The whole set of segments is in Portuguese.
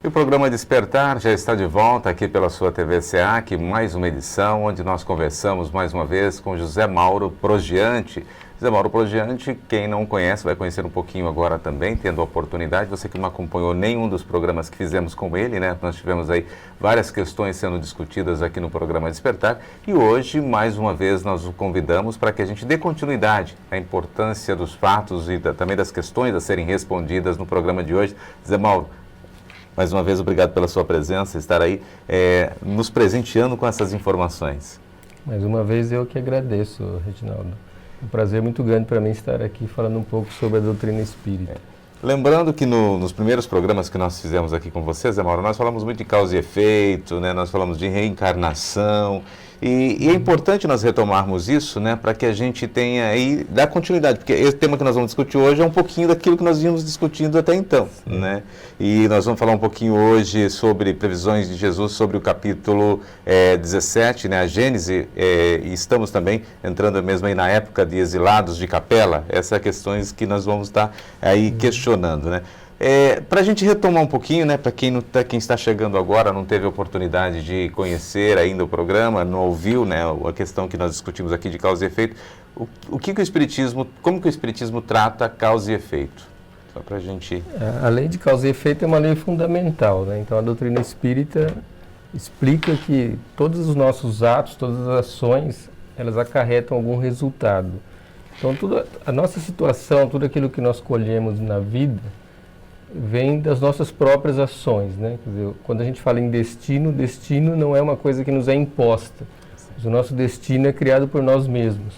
E o programa Despertar já está de volta aqui pela sua TV SEAC, mais uma edição onde nós conversamos mais uma vez com José Mauro Progiante. José Mauro Progiante, quem não conhece, vai conhecer um pouquinho agora também, tendo a oportunidade. Você que não acompanhou nenhum dos programas que fizemos com ele, né? Nós tivemos aí várias questões sendo discutidas aqui no programa Despertar. E hoje, mais uma vez, nós o convidamos para que a gente dê continuidade à importância dos fatos e também das questões a serem respondidas no programa de hoje. José Mauro, mais uma vez, obrigado pela sua presença, estar aí nos presenteando com essas informações. Mais uma vez eu que agradeço, Reginaldo. É um prazer muito grande para mim estar aqui falando um pouco sobre a doutrina espírita. Lembrando que nos primeiros programas que nós fizemos aqui com vocês, Mauro, nós falamos muito de causa e efeito, né? Nós falamos de reencarnação. E é importante nós retomarmos isso, né, para que a gente tenha aí, dar continuidade, porque esse tema que nós vamos discutir hoje é um pouquinho daquilo que nós vínhamos discutindo até então, né? E nós vamos falar um pouquinho hoje sobre previsões de Jesus, sobre o capítulo 17, né, a Gênese, e estamos também entrando mesmo aí na época de exilados de Capela, essas questões que nós vamos estar aí questionando, né? Para a gente retomar um pouquinho, né, para quem está chegando agora, não teve oportunidade de conhecer ainda o programa, não ouviu, né, a questão que nós discutimos aqui de causa e efeito, como que o Espiritismo trata causa e efeito? Só para a gente... A lei de causa e efeito é uma lei fundamental, né? Então a doutrina espírita explica que todos os nossos atos, todas as ações, elas acarretam algum resultado. Então a nossa situação, tudo aquilo que nós colhemos na vida, vem das nossas próprias ações, né? Quer dizer, quando a gente fala em destino, destino não é uma coisa que nos é imposta. Mas o nosso destino é criado por nós mesmos.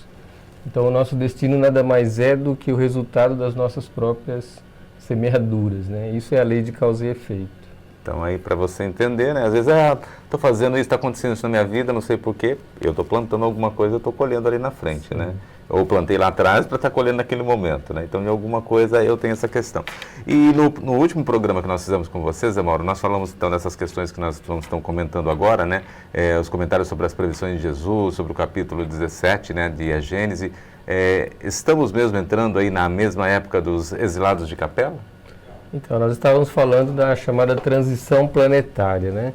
Então o nosso destino nada mais é do que o resultado das nossas próprias semeaduras, né? Isso é a lei de causa e efeito. Então aí para você entender, né? Às vezes, estou fazendo isso, está acontecendo isso na minha vida, não sei porquê, eu estou plantando alguma coisa, eu estou colhendo ali na frente, né? Ou plantei lá atrás para estar colhendo naquele momento, né? Então, de alguma coisa, eu tenho essa questão. E no último programa que nós fizemos com vocês, Zé Mauro, nós falamos então dessas questões que nós estamos comentando agora, né? Os comentários sobre as previsões de Jesus, sobre o capítulo 17, né, de A Gênese. Estamos mesmo entrando aí na mesma época dos exilados de Capela? Então, nós estávamos falando da chamada transição planetária, né?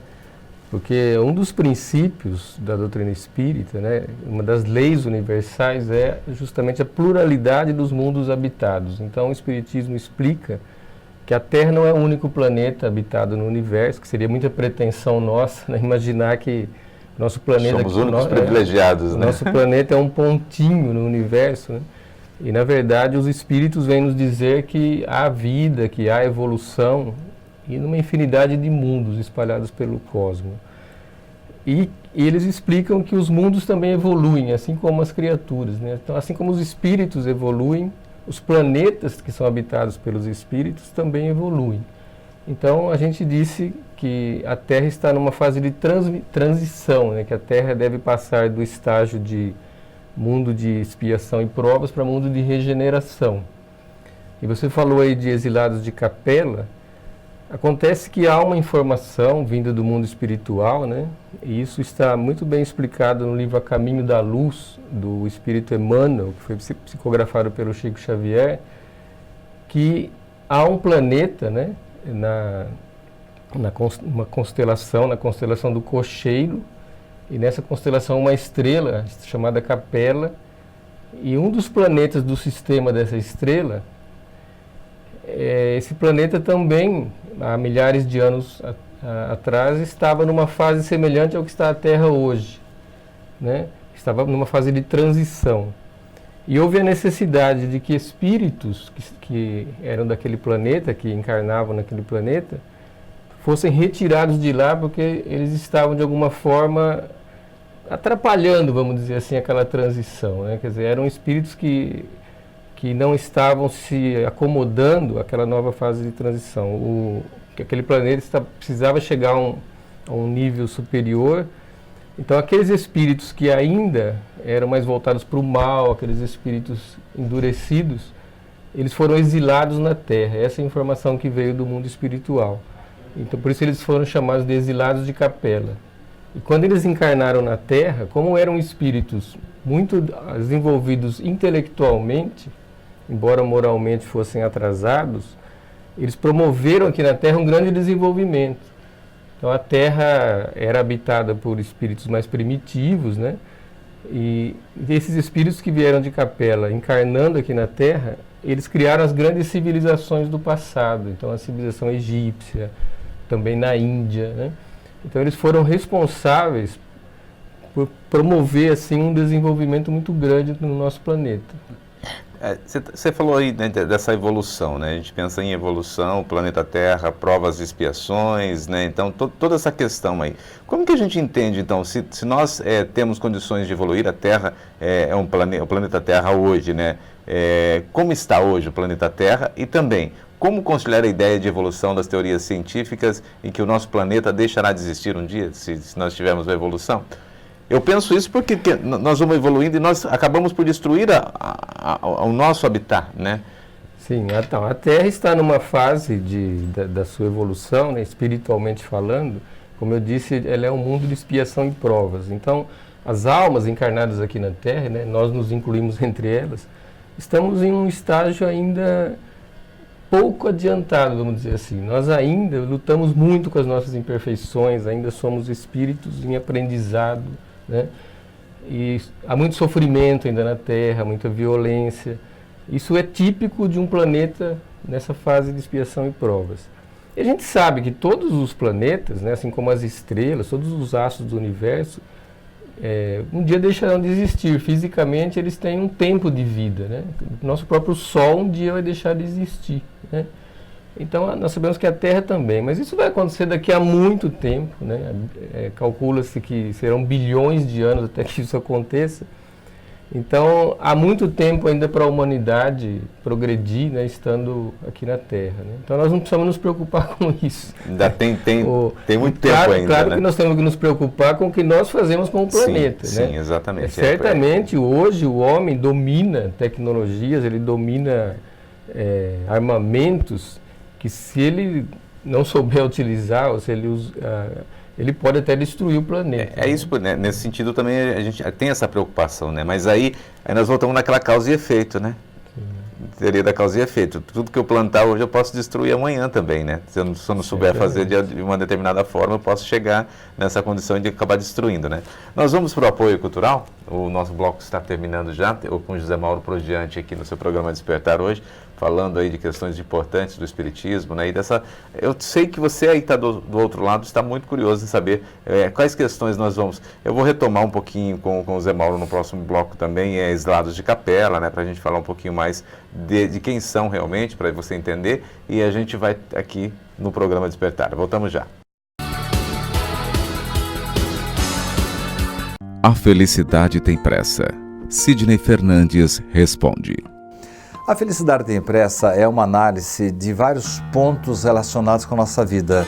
Porque um dos princípios da doutrina espírita, né, uma das leis universais é justamente a pluralidade dos mundos habitados. Então o Espiritismo explica que a Terra não é o único planeta habitado no universo, que seria muita pretensão nossa, né, imaginar que nosso planeta... Somos únicos privilegiados, né? Nosso planeta é um pontinho no universo, né? E na verdade os Espíritos vêm nos dizer que há vida, que há evolução, e numa infinidade de mundos espalhados pelo cosmos. E eles explicam que os mundos também evoluem, assim como as criaturas, né? Então, assim como os espíritos evoluem, os planetas que são habitados pelos espíritos também evoluem. Então, a gente disse que a Terra está numa fase de transição, né? Que a Terra deve passar do estágio de mundo de expiação e provas para mundo de regeneração. E você falou aí de exilados de Capela. Acontece que há uma informação vinda do mundo espiritual, né? E isso está muito bem explicado no livro A Caminho da Luz, do Espírito Emmanuel, que foi psicografado pelo Chico Xavier, que há um planeta, né, uma constelação, na constelação do Cocheiro, e nessa constelação uma estrela chamada Capela, e um dos planetas do sistema dessa estrela, esse planeta também, há milhares de anos atrás, estava numa fase semelhante ao que está a Terra hoje, né? Estava numa fase de transição. E houve a necessidade de que espíritos que eram daquele planeta, que encarnavam naquele planeta, fossem retirados de lá porque eles estavam de alguma forma atrapalhando, vamos dizer assim, aquela transição, né? Quer dizer, eram espíritos que não estavam se acomodando àquela nova fase de transição. Que aquele planeta precisava chegar a um nível superior. Então, aqueles espíritos que ainda eram mais voltados para o mal, aqueles espíritos endurecidos, eles foram exilados na Terra. Essa é a informação que veio do mundo espiritual. Então, por isso eles foram chamados de exilados de Capela. E quando eles encarnaram na Terra, como eram espíritos muito desenvolvidos intelectualmente, embora moralmente fossem atrasados, eles promoveram aqui na Terra um grande desenvolvimento. Então a Terra era habitada por espíritos mais primitivos, né? E esses espíritos que vieram de Capela, encarnando aqui na Terra, eles criaram as grandes civilizações do passado. Então a civilização egípcia, também na Índia, né? Então eles foram responsáveis por promover assim um desenvolvimento muito grande no nosso planeta. Você falou aí, né, dessa evolução, né? A gente pensa em evolução, planeta Terra, provas e expiações, né? Então, toda essa questão aí. Como que a gente entende, então, se nós temos condições de evoluir, a Terra o planeta Terra hoje, né? Como está hoje o planeta Terra e também como conciliar a ideia de evolução das teorias científicas em que o nosso planeta deixará de existir um dia, se nós tivermos uma evolução? Eu penso isso porque nós vamos evoluindo e nós acabamos por destruir o nosso habitat, né? Sim, então, a Terra está numa fase da sua evolução, né, espiritualmente falando. Como eu disse, ela é um mundo de expiação e provas. Então, as almas encarnadas aqui na Terra, né, nós nos incluímos entre elas, estamos em um estágio ainda pouco adiantado, vamos dizer assim. Nós ainda lutamos muito com as nossas imperfeições, ainda somos espíritos em aprendizado, né? E há muito sofrimento ainda na Terra, muita violência. Isso é típico de um planeta nessa fase de expiação e provas. E a gente sabe que todos os planetas, né, assim como as estrelas, todos os astros do universo, um dia deixarão de existir. Fisicamente eles têm um tempo de vida, né? Nosso próprio Sol um dia vai deixar de existir, né? Então nós sabemos que a Terra também, mas isso vai acontecer daqui a muito tempo, né? Calcula-se que serão bilhões de anos até que isso aconteça. Então há muito tempo ainda para a humanidade progredir, né, estando aqui na Terra, né? Então nós não precisamos nos preocupar com isso. Ainda tem muito tempo ainda, claro, né? que nós temos que nos preocupar com o que nós fazemos com o planeta, sim, né? Sim, exatamente. Certamente hoje o homem domina tecnologias, ele domina armamentos que, se ele não souber utilizar, ou se ele ele pode até destruir o planeta. Isso, né? Nesse sentido também a gente tem essa preocupação, né? Mas aí nós voltamos naquela causa e efeito, né? Sim. Teoria da causa e efeito. Tudo que eu plantar hoje eu posso destruir amanhã também, né? Se eu não souber fazer de uma determinada forma, eu posso chegar nessa condição de acabar destruindo, né? Nós vamos para o apoio cultural. O nosso bloco está terminando já. Eu com José Mauro Prodiante aqui no seu programa Despertar hoje, falando aí de questões importantes do espiritismo, né? E eu sei que você aí está do outro lado, está muito curioso em saber quais questões nós vamos. Eu vou retomar um pouquinho com o Zé Mauro no próximo bloco também, exilados de Capela, né? Para a gente falar um pouquinho mais de quem são realmente, para você entender, e a gente vai aqui no programa Despertar. Voltamos já. A felicidade tem pressa. Sidney Fernandes responde. A felicidade tem pressa é uma análise de vários pontos relacionados com a nossa vida.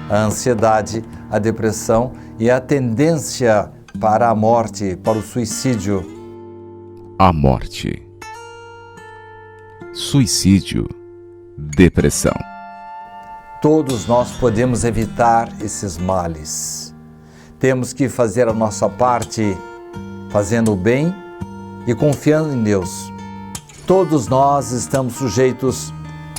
A ansiedade, a depressão e a tendência para a morte, para o suicídio. A morte. Suicídio. Depressão. Todos nós podemos evitar esses males. Temos que fazer a nossa parte fazendo o bem e confiando em Deus. Todos nós estamos sujeitos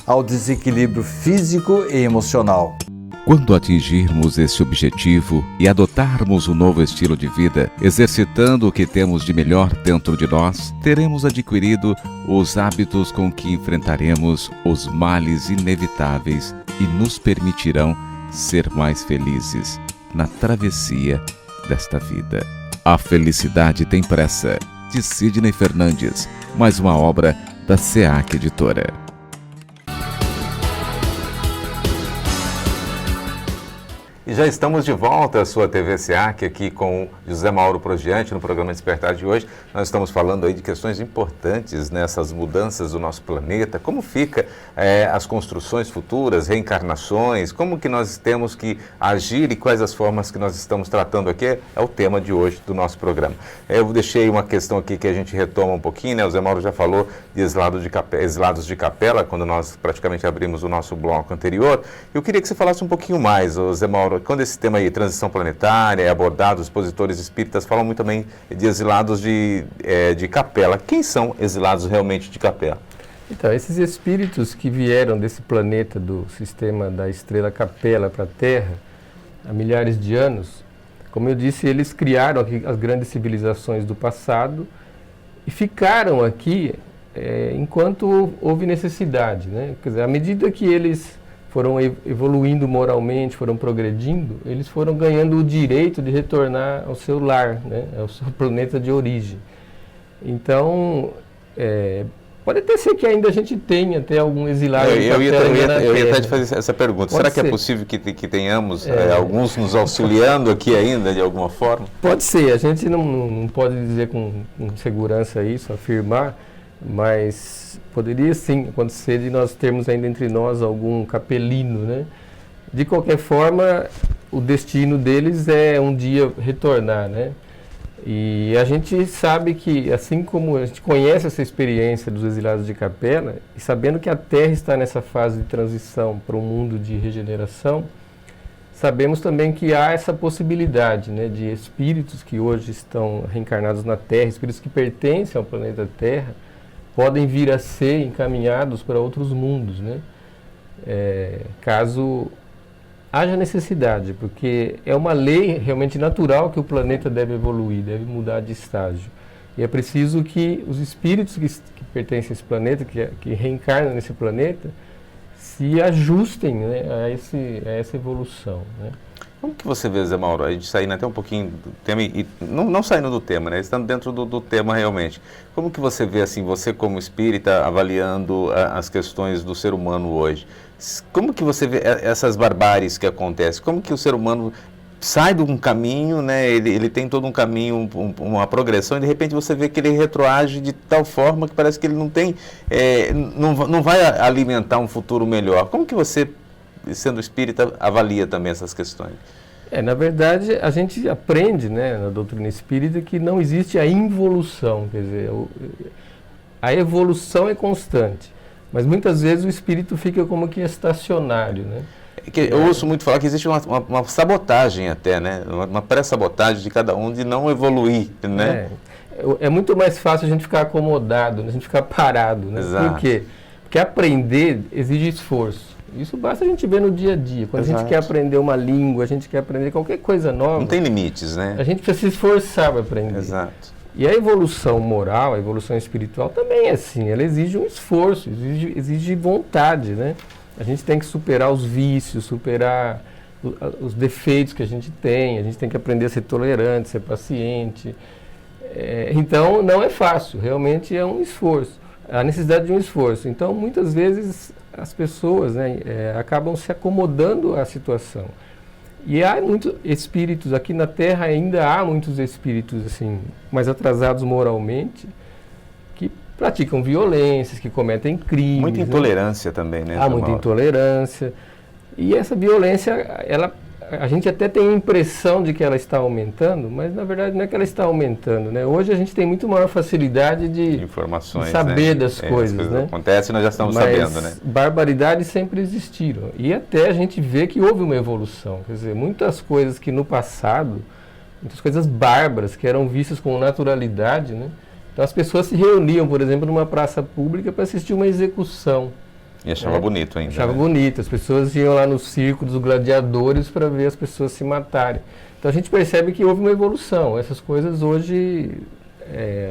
ao desequilíbrio físico e emocional. Quando atingirmos esse objetivo e adotarmos um novo estilo de vida, exercitando o que temos de melhor dentro de nós, teremos adquirido os hábitos com que enfrentaremos os males inevitáveis e nos permitirão ser mais felizes na travessia desta vida. A felicidade tem pressa, de Sidney Fernandes, mais uma obra da SEAC Editora. E já estamos de volta à sua TV SEAC, aqui com José Mauro Prodiante, no programa Despertar de hoje. Nós estamos falando aí de questões importantes nessas mudanças do nosso planeta, como fica as construções futuras, reencarnações, como que nós temos que agir e quais as formas que nós estamos tratando aqui, é o tema de hoje do nosso programa. Eu deixei uma questão aqui que a gente retoma um pouquinho, né? O Zé Mauro já falou de exilados de Capela, quando nós praticamente abrimos o nosso bloco anterior. Eu queria que você falasse um pouquinho mais, Zé Mauro. Quando esse tema aí, transição planetária, é abordado, os expositores espíritas falam muito também de exilados de Capela. Quem são exilados realmente de Capela? Então, esses espíritos que vieram desse planeta, do sistema da estrela Capella para a Terra, há milhares de anos, como eu disse, eles criaram aqui as grandes civilizações do passado e ficaram aqui enquanto houve necessidade, né? Quer dizer, à medida que eles foram evoluindo moralmente, foram progredindo, eles foram ganhando o direito de retornar ao seu lar, né? Ao seu planeta de origem. Então, pode até ser que ainda a gente tenha até algum exilado. Eu ia até te fazer essa pergunta. Será que é possível que tenhamos alguns nos auxiliando aqui ainda, de alguma forma? Pode ser. A gente não pode dizer com segurança isso, afirmar, mas poderia sim acontecer de nós termos ainda entre nós algum capelino, né? De qualquer forma, o destino deles é um dia retornar, né? E a gente sabe que, assim como a gente conhece essa experiência dos exilados de Capella, e sabendo que a Terra está nessa fase de transição para um mundo de regeneração, sabemos também que há essa possibilidade, né, de espíritos que hoje estão reencarnados na Terra, espíritos que pertencem ao planeta Terra, podem vir a ser encaminhados para outros mundos, né? Caso haja necessidade, porque é uma lei realmente natural que o planeta deve evoluir, deve mudar de estágio. E é preciso que os espíritos que pertencem a esse planeta, que reencarnam nesse planeta, se ajustem, né, a essa evolução, né? Como que você vê, Zé Mauro, a gente saindo até um pouquinho do tema, e não saindo do tema, né, estando dentro do tema realmente, como que você vê, assim, você como espírita, avaliando as questões do ser humano hoje? Como que você vê essas barbáries que acontecem? Como que o ser humano sai de um caminho, né, ele tem todo um caminho, uma progressão, e de repente você vê que ele retroage de tal forma que parece que ele não tem, não vai alimentar um futuro melhor. Como que você, sendo espírita, avalia também essas questões? Na verdade, a gente aprende, né, na doutrina espírita que não existe a involução, quer dizer, a evolução é constante, mas muitas vezes o espírito fica como que estacionário, né? Eu ouço muito falar que existe uma sabotagem até, né? Uma pré-sabotagem de cada um de não evoluir, né? É muito mais fácil a gente ficar acomodado, né? A gente ficar parado, né? Exato. Por quê? Porque aprender exige esforço. Isso basta a gente ver no dia a dia. Quando Exato. a gente quer aprender uma língua, a gente quer aprender qualquer coisa nova. Não tem limites, né? A gente precisa se esforçar para aprender. Exato. E a evolução moral, a evolução espiritual também é assim. Ela exige um esforço, exige vontade, né? A gente tem que superar os vícios, superar os defeitos que a gente tem que aprender a ser tolerante, ser paciente. Então, não é fácil, realmente é um esforço, a necessidade de um esforço. Então, muitas vezes, as pessoas, né, acabam se acomodando à situação. E há muitos espíritos, aqui na Terra ainda há muitos espíritos assim, mais atrasados moralmente, que praticam violências, que cometem crimes. Muita intolerância, né? Também, né? Há muita intolerância. E essa violência, a gente até tem a impressão de que ela está aumentando, mas na verdade não é que ela está aumentando, né? Hoje a gente tem muito maior facilidade de informações, saber, né, das coisas, né? Acontece, nós já estamos sabendo, né? Barbaridades sempre existiram. E até a gente vê que houve uma evolução. Quer dizer, muitas coisas que no passado, muitas coisas bárbaras que eram vistas com naturalidade, né? Então as pessoas se reuniam, por exemplo, numa praça pública para assistir uma execução. E achava bonito ainda. Achava bonito. As pessoas iam lá no circo dos gladiadores para ver as pessoas se matarem. Então a gente percebe que houve uma evolução. Essas coisas hoje,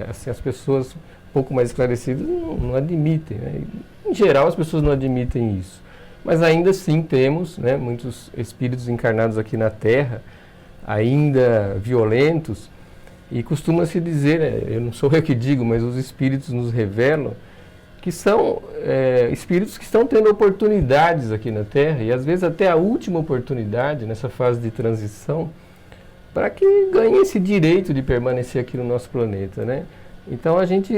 assim, as pessoas um pouco mais esclarecidas não admitem, né? Em geral, as pessoas não admitem isso. Mas ainda assim temos, né, muitos espíritos encarnados aqui na Terra, ainda violentos, e costuma-se dizer, né, eu não sou eu que digo, mas os espíritos nos revelam, que são espíritos que estão tendo oportunidades aqui na Terra, e às vezes até a última oportunidade, nessa fase de transição, para que ganhem esse direito de permanecer aqui no nosso planeta, né? Então a gente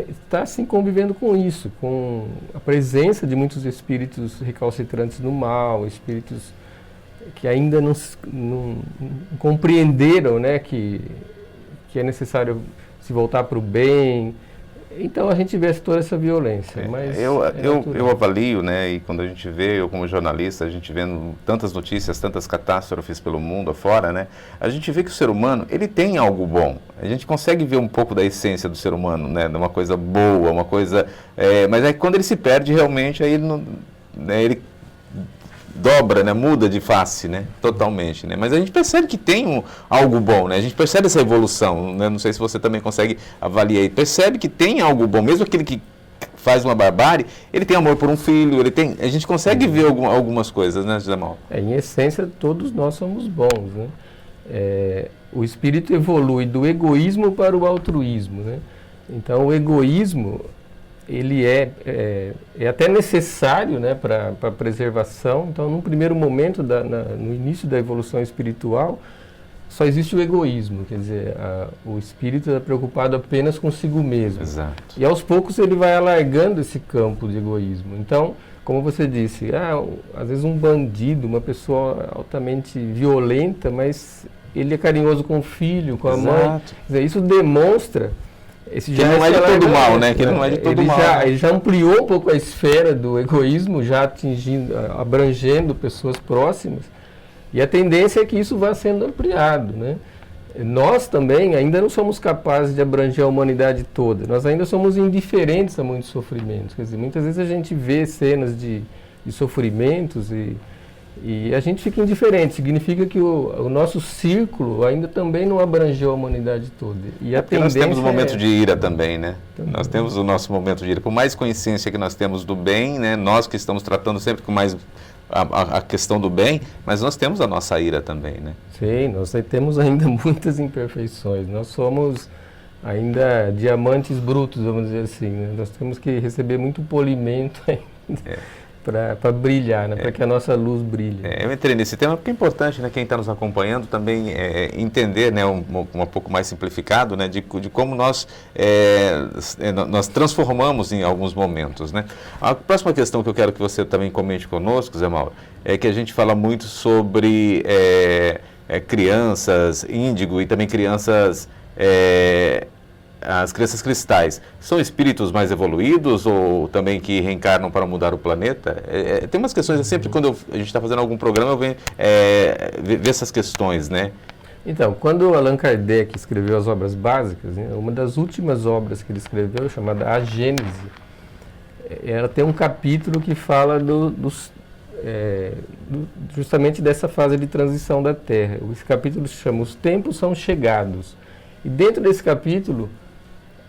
está assim convivendo com isso, com a presença de muitos espíritos recalcitrantes no mal, espíritos que ainda não compreenderam, né, que é necessário se voltar para o bem. Então a gente vê toda essa violência, mas eu avalio, né, e quando a gente vê, eu como jornalista, a gente vendo tantas notícias, tantas catástrofes pelo mundo afora, né, a gente vê que o ser humano, ele tem algo bom. A gente consegue ver um pouco da essência do ser humano, né, de uma coisa boa, uma coisa... mas aí quando ele se perde, realmente, aí ele, não, né, ele dobra, né, muda de face, né, totalmente, né, mas a gente percebe que tem algo bom, né, a gente percebe essa evolução, né, não sei se você também consegue avaliar aí, percebe que tem algo bom, mesmo aquele que faz uma barbárie, ele tem amor por um filho, a gente consegue ver algumas coisas, né, José Mauro? Em essência, todos nós somos bons, né, o espírito evolui do egoísmo para o altruísmo, né, então o egoísmo ele é até necessário, né, para a preservação. Então, num primeiro momento, no início da evolução espiritual, só existe o egoísmo, quer dizer, o espírito é preocupado apenas consigo mesmo. Exato. E aos poucos ele vai alargando esse campo de egoísmo. Então, como você disse, às vezes um bandido, uma pessoa altamente violenta, mas ele é carinhoso com o filho, com a mãe. Quer dizer, isso demonstra... Que não é de todo mal, né? Que ele não é de todo mal. Ele já ampliou um pouco a esfera do egoísmo, já abrangendo pessoas próximas. E a tendência é que isso vá sendo ampliado, né? Nós também ainda não somos capazes de abranger a humanidade toda. Nós ainda somos indiferentes a muitos sofrimentos. Quer dizer, muitas vezes a gente vê cenas de sofrimentos e a gente fica indiferente. Significa que o nosso círculo ainda também não abrangeu a humanidade toda. E porque nós temos um momento de ira também, né? Também. Nós temos o nosso momento de ira. Por mais consciência que nós temos do bem, né? Nós que estamos tratando sempre com mais a questão do bem, mas nós temos a nossa ira também, né? Sim, nós temos ainda muitas imperfeições. Nós somos ainda diamantes brutos, vamos dizer assim, né? Nós temos que receber muito polimento ainda. Para brilhar, né? Para que a nossa luz brilhe. Eu entrei nesse tema porque é importante, né, quem está nos acompanhando também entender, né, um pouco mais simplificado, né, de como nós transformamos em alguns momentos, né. A próxima questão que eu quero que você também comente conosco, Zé Mauro, é que a gente fala muito sobre crianças índigo e também crianças... as crianças cristais são espíritos mais evoluídos ou também que reencarnam para mudar o planeta? Tem umas questões, sempre quando a gente está fazendo algum programa, eu venho ver essas questões, né? Então, quando Allan Kardec escreveu as obras básicas, né, uma das últimas obras que ele escreveu, chamada A Gênese, ela tem um capítulo que fala justamente dessa fase de transição da Terra. Esse capítulo se chama Os Tempos São Chegados. E dentro desse capítulo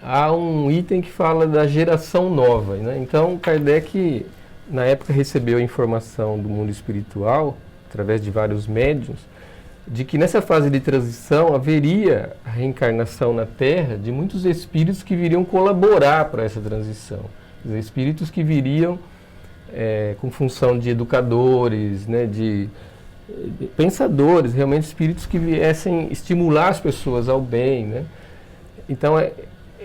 há um item que fala da geração nova, né? Então, Kardec, na época, recebeu a informação do mundo espiritual, através de vários médiuns, de que nessa fase de transição haveria a reencarnação na Terra de muitos espíritos que viriam colaborar para essa transição. Quer dizer, espíritos que viriam com função de educadores, né, de pensadores, realmente espíritos que viessem estimular as pessoas ao bem, né? Então,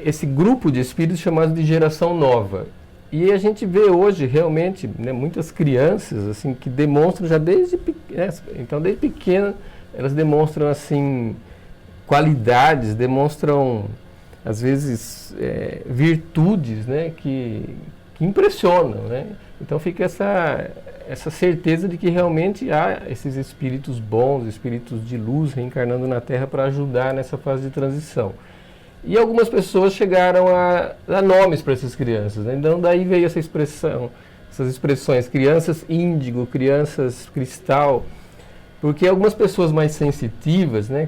esse grupo de espíritos chamado de geração nova. E a gente vê hoje realmente, né, muitas crianças assim que demonstram já desde pequena, elas demonstram assim qualidades, demonstram às vezes virtudes, né, que impressionam, né? Então fica essa certeza de que realmente há esses espíritos bons, espíritos de luz reencarnando na Terra para ajudar nessa fase de transição. E algumas pessoas chegaram a dar nomes para essas crianças, né? Então daí veio essa expressão, essas expressões, crianças índigo, crianças cristal, porque algumas pessoas mais sensitivas, né,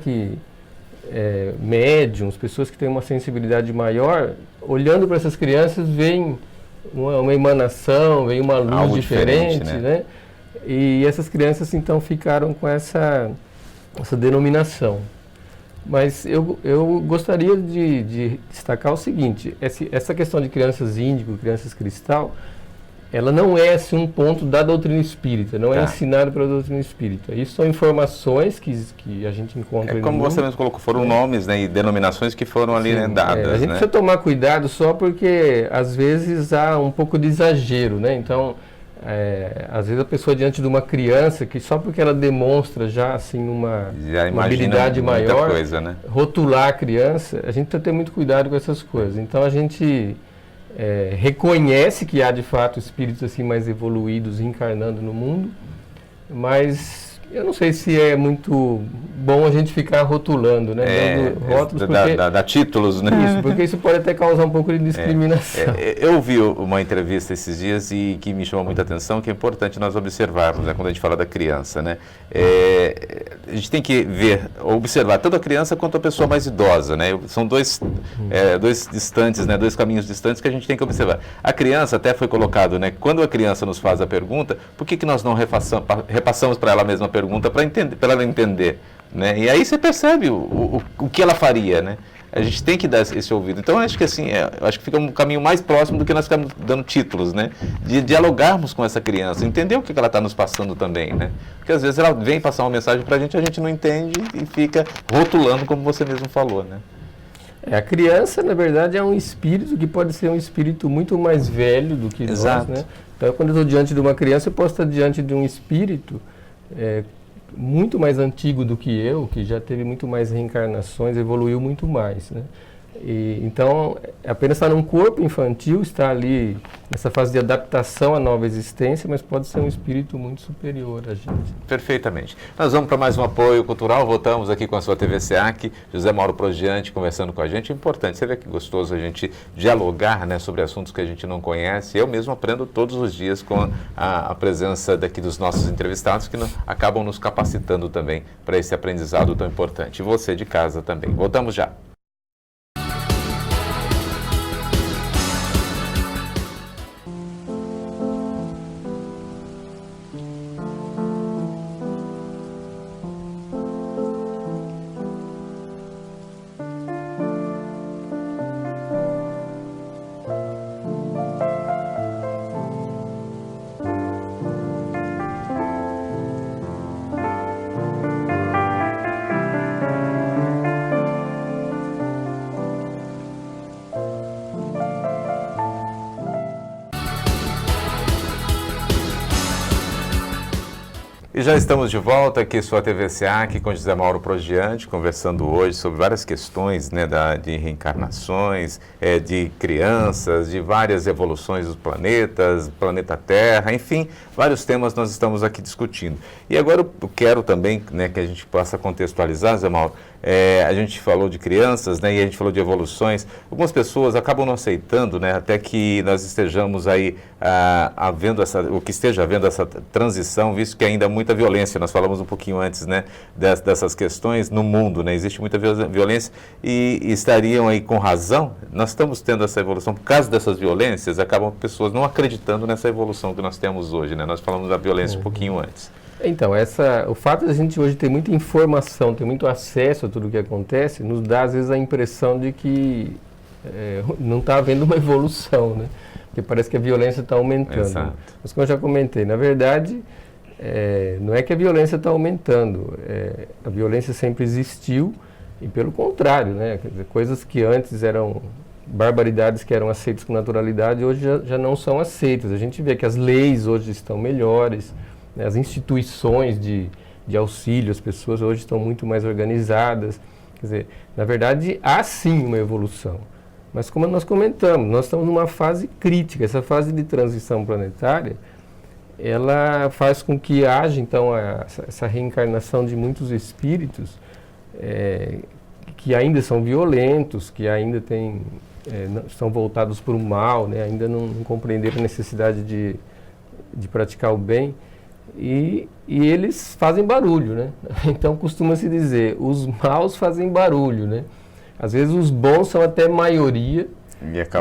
médiums, pessoas que têm uma sensibilidade maior, olhando para essas crianças, veem uma emanação, veio uma luz algo diferente, né? E essas crianças então ficaram com essa denominação. Mas eu gostaria de destacar o seguinte: essa questão de crianças índigo, crianças cristal, ela não é assim um ponto da doutrina espírita, não é ensinado pela doutrina espírita. Isso são informações que a gente encontra como você mesmo colocou, foram nomes, né, e denominações que foram ali, né, dadas. A gente precisa tomar cuidado só porque às vezes há um pouco de exagero, né? Então às vezes a pessoa diante de uma criança, que só porque ela demonstra já assim uma habilidade maior, coisa, né? Rotular a criança, a gente precisa ter muito cuidado com essas coisas. Então a gente reconhece que há de fato espíritos assim mais evoluídos encarnando no mundo, mas eu não sei se é muito bom a gente ficar rotulando, né? Dando rótulos, dá títulos, né? Isso, porque isso pode até causar um pouco de discriminação. Eu ouvi uma entrevista esses dias e que me chamou muita atenção, que é importante nós observarmos, né, quando a gente fala da criança, né? A gente tem que observar tanto a criança quanto a pessoa mais idosa, né? São dois distantes, né? Dois caminhos distantes que a gente tem que observar. A criança, até foi colocado, né? Quando a criança nos faz a pergunta, por que nós não repassamos para ela a mesma pergunta para ela entender, né? E aí você percebe o que ela faria, né? A gente tem que dar esse ouvido. Então, acho que assim, acho que fica um caminho mais próximo do que nós ficarmos dando títulos, né? De dialogarmos com essa criança, entender o que ela está nos passando também, né? Porque às vezes ela vem passar uma mensagem para a gente não entende e fica rotulando, como você mesmo falou, né? A criança, na verdade, é um espírito que pode ser um espírito muito mais velho do que Exato. nós, né? Então, quando eu estou diante de uma criança, eu posso estar diante de um espírito muito mais antigo do que eu, que já teve muito mais reencarnações, evoluiu muito mais, né? Então, apenas estar num corpo infantil, está ali nessa fase de adaptação à nova existência, mas pode ser um espírito muito superior a gente. Perfeitamente. Nós vamos para mais um apoio cultural, voltamos aqui com a sua TV SEAC, José Mauro Progiante conversando com a gente. É importante, você vê que gostoso a gente dialogar, né, sobre assuntos que a gente não conhece. Eu mesmo aprendo todos os dias com a presença daqui dos nossos entrevistados, que acabam nos capacitando também para esse aprendizado tão importante. E você de casa também. Voltamos já. E já estamos de volta aqui, sua TV SEAC, com José Mauro Progiante, conversando hoje sobre várias questões, né, de reencarnações, de crianças, de várias evoluções dos planetas, planeta Terra, enfim, vários temas nós estamos aqui discutindo. E agora eu quero também, né, que a gente possa contextualizar, José Mauro. A gente falou de crianças, né, e a gente falou de evoluções. Algumas pessoas acabam não aceitando, né, até que nós estejamos aí havendo essa transição, visto que ainda há muita violência. Nós falamos um pouquinho antes, né, dessas questões no mundo, né, existe muita violência e estariam aí com razão. Nós estamos tendo essa evolução por causa dessas violências, acabam pessoas não acreditando nessa evolução que nós temos hoje, né? Nós falamos da violência um pouquinho antes. Então, o fato de a gente hoje ter muita informação, ter muito acesso a tudo o que acontece, nos dá às vezes a impressão de que não está havendo uma evolução, né? Porque parece que a violência está aumentando. Exato. Mas como eu já comentei, na verdade, não é que a violência está aumentando, a violência sempre existiu e pelo contrário, né? Quer dizer, coisas que antes eram barbaridades que eram aceitas com naturalidade, hoje já não são aceitas. A gente vê que as leis hoje estão melhores, né? As instituições de auxílio às pessoas hoje estão muito mais organizadas. Quer dizer, na verdade, há sim uma evolução. Mas como nós comentamos, nós estamos numa fase crítica. Essa fase de transição planetária, ela faz com que haja, então, essa reencarnação de muitos espíritos que ainda são violentos, que ainda estão voltados para o mal, né? Ainda não compreenderam a necessidade de praticar o bem. E eles fazem barulho, né? Então costuma-se dizer, os maus fazem barulho, né? Às vezes os bons são até maioria,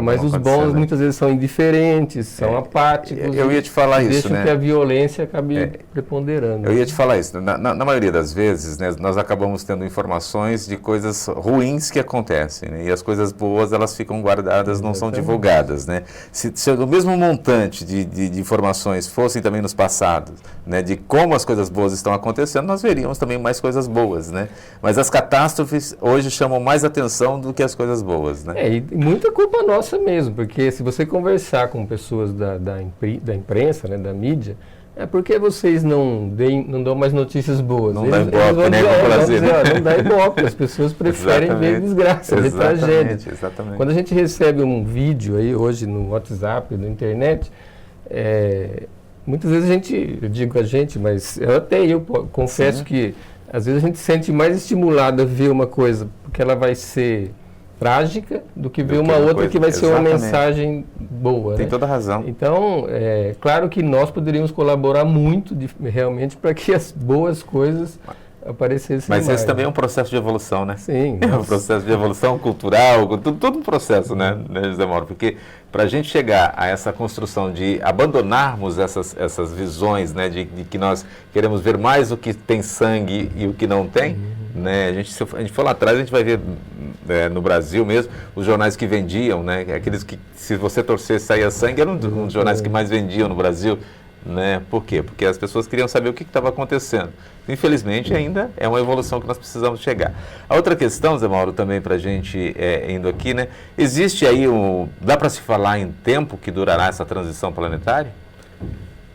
mas os bons muitas vezes são indiferentes, são apáticos. Eu ia te falar isso, deixam que a violência acabe preponderando. Eu ia te falar isso. Na maioria das vezes, né, nós acabamos tendo informações de coisas ruins que acontecem, né, e as coisas boas elas ficam guardadas, não são divulgadas, né? Se o mesmo montante de informações fossem também nos passados, né, de como as coisas boas estão acontecendo, nós veríamos também mais coisas boas, né? Mas as catástrofes hoje chamam mais atenção do que as coisas boas, né? E muita culpa culpa nossa mesmo, porque se você conversar com pessoas da imprensa, né, da mídia, é porque vocês não dão mais notícias boas. Não dá ibope, né? Não dá ibope, as pessoas preferem ver desgraça, ver tragédia. Exatamente. Quando a gente recebe um vídeo aí hoje no WhatsApp, na internet, muitas vezes eu digo a gente, mas eu confesso Sim. que às vezes a gente se sente mais estimulado a ver uma coisa porque ela vai ser trágica do que ver uma outra que vai ser uma mensagem boa. Tem né? toda a razão. Então, claro que nós poderíamos colaborar muito realmente para que as boas coisas aparecessem Mas mais. esse também é um processo de evolução, né? Sim. É um processo de evolução cultural, todo um processo, né, José Mauro? Porque para a gente chegar a essa construção de abandonarmos essas visões, né, de que nós queremos ver mais o que tem sangue e o que não tem, né? Se a gente for lá atrás, a gente vai ver no Brasil mesmo, os jornais que vendiam, né, aqueles que, se você torcesse, saía sangue, eram um dos jornais que mais vendiam no Brasil. Né? Por quê? Porque as pessoas queriam saber o que estava acontecendo. Infelizmente, ainda é uma evolução que nós precisamos chegar. A outra questão, Zé Mauro, também para a gente indo aqui, né? Existe aí dá para se falar em tempo que durará essa transição planetária?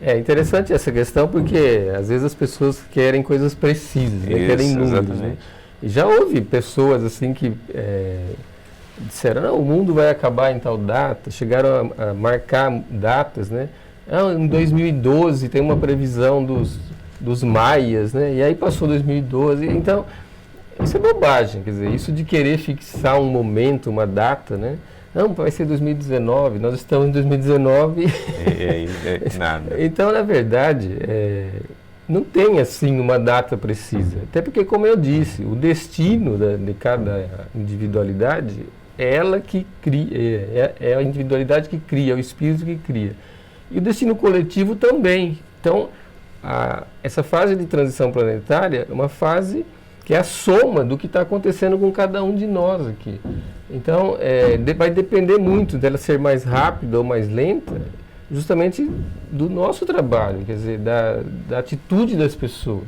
É interessante essa questão porque às vezes as pessoas querem coisas precisas, né? Querem números. Né? E já houve pessoas assim que disseram, não, o mundo vai acabar em tal data, chegaram a marcar datas, né? Em 2012 tem uma previsão dos maias, né? E aí passou 2012. Então, isso é bobagem, quer dizer, isso de querer fixar um momento, uma data, né? Não, vai ser 2019, nós estamos em 2019. Nada. Então, na verdade, não tem assim uma data precisa. Até porque, como eu disse, o destino de cada individualidade é ela que cria, é a individualidade que cria, é o espírito que cria. E o destino coletivo também. Então, essa fase de transição planetária é uma fase que é a soma do que está acontecendo com cada um de nós aqui. Então, vai depender muito dela ser mais rápida ou mais lenta, justamente do nosso trabalho, quer dizer, da atitude das pessoas.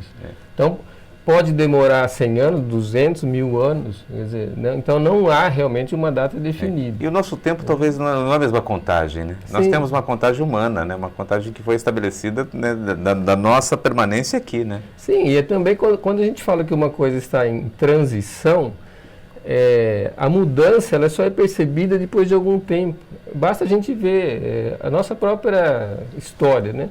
Então, pode demorar 100 anos, 200, 1000 anos, quer dizer, então não há realmente uma data definida. E o nosso tempo talvez não é a mesma contagem, né? Sim. Nós temos uma contagem humana, né? Uma contagem que foi estabelecida, né, da nossa permanência aqui, né? Sim, e também quando a gente fala que uma coisa está em transição, a mudança ela só é percebida depois de algum tempo. Basta a gente ver a nossa própria história, né?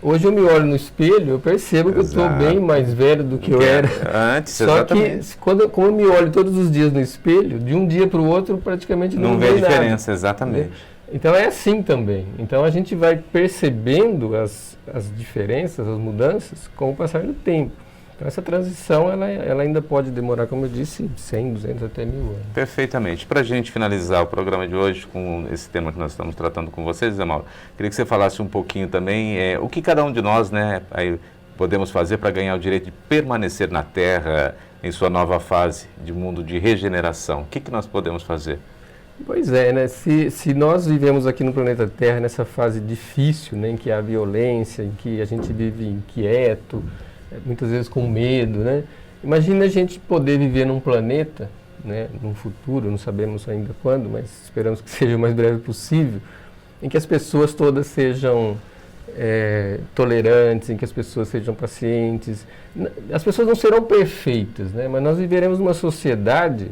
Hoje eu me olho no espelho, eu percebo que eu estou bem mais velho do que eu era antes. Só exatamente. que como eu me olho todos os dias no espelho, de um dia para o outro praticamente não vê a diferença, nada, exatamente. Né? Então é assim também. Então a gente vai percebendo as diferenças, as mudanças com o passar do tempo. Então essa transição ela ainda pode demorar, como eu disse, 100, 200 até 1000 anos. Perfeitamente. Para a gente finalizar o programa de hoje com esse tema que nós estamos tratando com vocês, Zé Mauro, queria que você falasse um pouquinho também o que cada um de nós, né, aí podemos fazer para ganhar o direito de permanecer na Terra em sua nova fase de mundo de regeneração. O que nós podemos fazer? Pois é, né? Se nós vivemos aqui no planeta Terra nessa fase difícil, né, em que há violência, em que a gente vive inquieto, muitas vezes com medo, né? Imagina a gente poder viver num planeta, né, num futuro, não sabemos ainda quando, mas esperamos que seja o mais breve possível, em que as pessoas todas sejam tolerantes, em que as pessoas sejam pacientes. As pessoas não serão perfeitas, né? Mas nós viveremos numa sociedade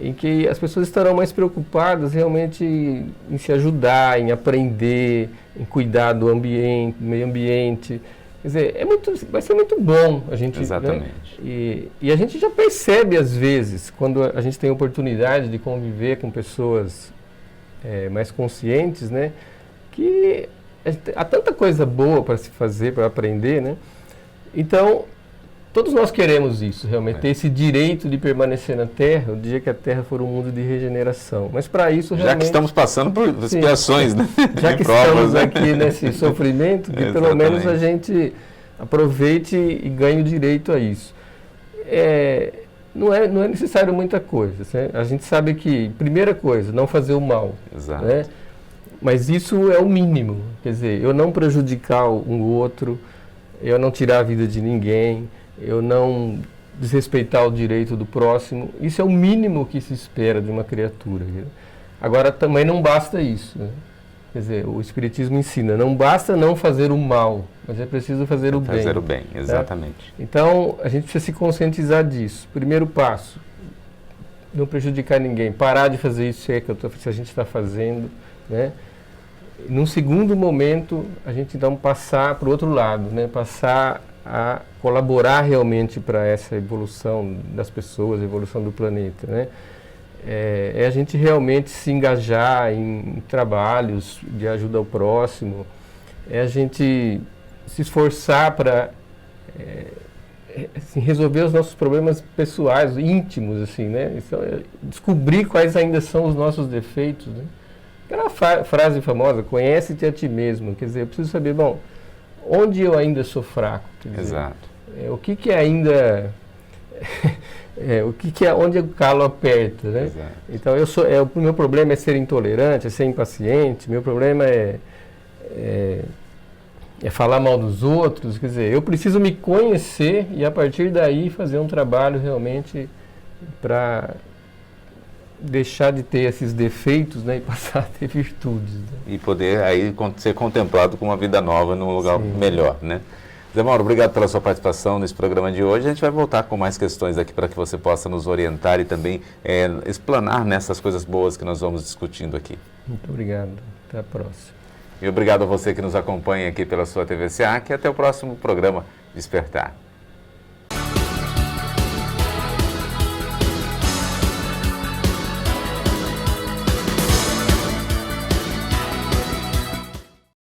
em que as pessoas estarão mais preocupadas realmente em se ajudar, em aprender, em cuidar do ambiente, do meio ambiente. Quer dizer, vai ser muito bom a gente... Exatamente. Né? E a gente já percebe, às vezes, quando a gente tem a oportunidade de conviver com pessoas mais conscientes, né? Que há tanta coisa boa para se fazer, para aprender, né? Então, todos nós queremos isso, realmente, ter esse direito de permanecer na Terra, o dia que a Terra for um mundo de regeneração. Mas para isso, realmente... Já que estamos passando por expiações, né? Já que provas, estamos né? aqui nesse sofrimento, que pelo menos a gente aproveite e ganhe o direito a isso. Não é necessário muita coisa. Né? A gente sabe que, primeira coisa, não fazer o mal. Exato. Né? Mas isso é o mínimo. Quer dizer, eu não prejudicar um outro, eu não tirar a vida de ninguém, eu não desrespeitar o direito do próximo. Isso é o mínimo que se espera de uma criatura. Agora, também não basta isso, né? Quer dizer, o Espiritismo ensina, não basta não fazer o mal, mas é preciso fazer o bem. Fazer o bem, exatamente. Então, a gente precisa se conscientizar disso. Primeiro passo, não prejudicar ninguém, parar de fazer isso que a gente está fazendo, né? Num segundo momento, a gente então passar para o outro lado, né? Passar a colaborar realmente para essa evolução das pessoas, a evolução do planeta, né? É a gente realmente se engajar em trabalhos de ajuda ao próximo, é a gente se esforçar para assim, resolver os nossos problemas pessoais, íntimos, assim, né? Então, descobrir quais ainda são os nossos defeitos, né? Aquela frase famosa, conhece-te a ti mesmo, quer dizer, eu preciso saber, bom, onde eu ainda sou fraco, quer dizer, Exato. O que ainda... onde o calo aperta, né? Exato. Então, o meu problema é ser intolerante, é ser impaciente, meu problema é falar mal dos outros, quer dizer, eu preciso me conhecer e a partir daí fazer um trabalho realmente para deixar de ter esses defeitos, né, e passar a ter virtudes, né? E poder aí ser contemplado com uma vida nova num lugar Sim. melhor, né? Zé Mauro, obrigado pela sua participação nesse programa de hoje. A gente vai voltar com mais questões aqui para que você possa nos orientar e também explanar nessas coisas boas que nós vamos discutindo aqui. Muito obrigado. Até a próxima. E obrigado a você que nos acompanha aqui pela sua TV SEAC e até o próximo programa Despertar.